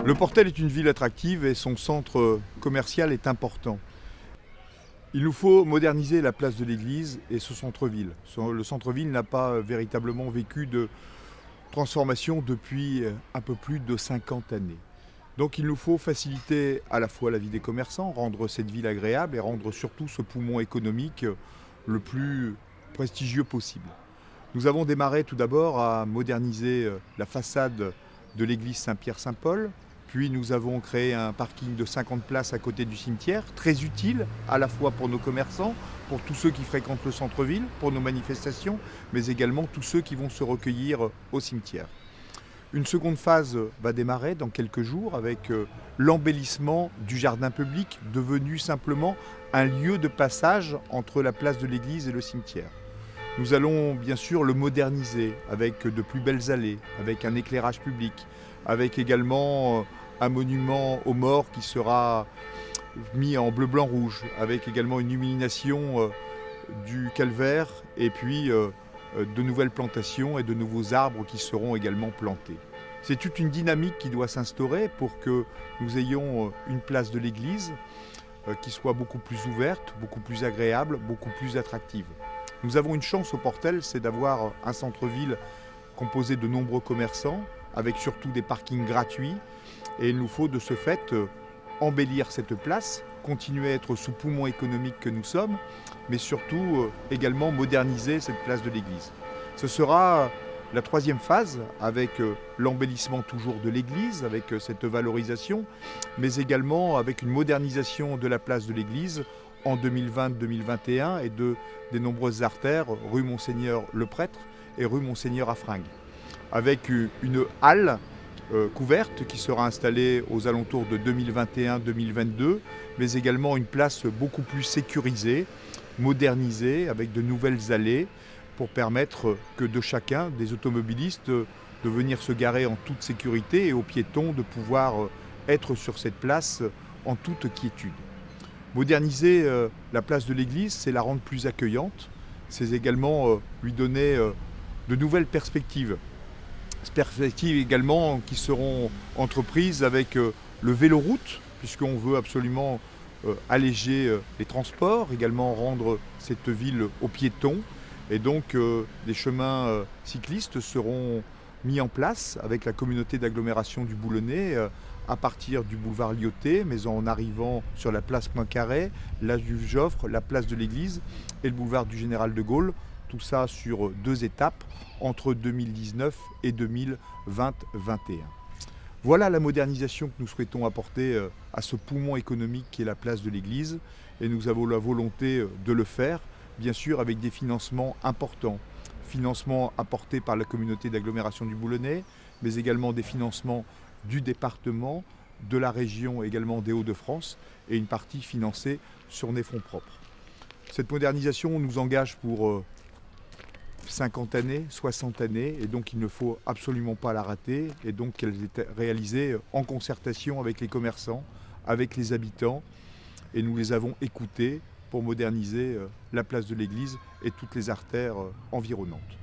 Le Portel est une ville attractive et son centre commercial est important. Il nous faut moderniser la place de l'église et ce centre-ville. Le centre-ville n'a pas véritablement vécu de transformation depuis un peu plus de 50 années. Donc il nous faut faciliter à la fois la vie des commerçants, rendre cette ville agréable et rendre surtout ce poumon économique le plus prestigieux possible. Nous avons démarré tout d'abord à moderniser la façade de l'église Saint-Pierre-Saint-Paul, puis nous avons créé un parking de 50 places à côté du cimetière, très utile à la fois pour nos commerçants, pour tous ceux qui fréquentent le centre-ville, pour nos manifestations, mais également tous ceux qui vont se recueillir au cimetière. Une seconde phase va démarrer dans quelques jours avec l'embellissement du jardin public, devenu simplement un lieu de passage entre la place de l'église et le cimetière. Nous allons bien sûr le moderniser avec de plus belles allées, avec un éclairage public, avec également un monument aux morts qui sera mis en bleu, blanc, rouge, avec également une illumination du calvaire et puis de nouvelles plantations et de nouveaux arbres qui seront également plantés. C'est toute une dynamique qui doit s'instaurer pour que nous ayons une place de l'église qui soit beaucoup plus ouverte, beaucoup plus agréable, beaucoup plus attractive. Nous avons une chance au Portel, c'est d'avoir un centre-ville composé de nombreux commerçants, avec surtout des parkings gratuits. Et il nous faut de ce fait embellir cette place, continuer à être ce poumon économique que nous sommes, mais surtout également moderniser cette place de l'église. Ce sera la troisième phase avec l'embellissement toujours de l'église, avec cette valorisation, mais également avec une modernisation de la place de l'église en 2020-2021 et des nombreuses artères, rue Monseigneur le Prêtre et rue Monseigneur Affringue, avec une halle couverte qui sera installée aux alentours de 2021-2022, mais également une place beaucoup plus sécurisée, modernisée, avec de nouvelles allées, pour permettre que de chacun, des automobilistes, de venir se garer en toute sécurité et aux piétons de pouvoir être sur cette place en toute quiétude. Moderniser la place de l'église, c'est la rendre plus accueillante, c'est également lui donner de nouvelles perspectives. Perspectives également qui seront entreprises avec le véloroute, puisqu'on veut absolument alléger les transports, également rendre cette ville aux piétons. Et donc des chemins cyclistes seront mis en place avec la communauté d'agglomération du Boulonnais à partir du boulevard Lyautey, mais en arrivant sur la place Poincaré, l'âge du Joffre, la place de l'église et le boulevard du Général de Gaulle. Tout ça sur 2 étapes entre 2019 et 2020-21. Voilà la modernisation que nous souhaitons apporter à ce poumon économique qui est la place de l'église. Et nous avons la volonté de le faire, bien sûr avec des financements importants. Financements apportés par la communauté d'agglomération du Boulonnais, mais également des financements du département, de la région également des Hauts-de-France et une partie financée sur des fonds propres. Cette modernisation nous engage pour 50 années, 60 années, et donc il ne faut absolument pas la rater, et donc qu'elle est réalisée en concertation avec les commerçants, avec les habitants, et nous les avons écoutés pour moderniser la place de l'église et toutes les artères environnantes.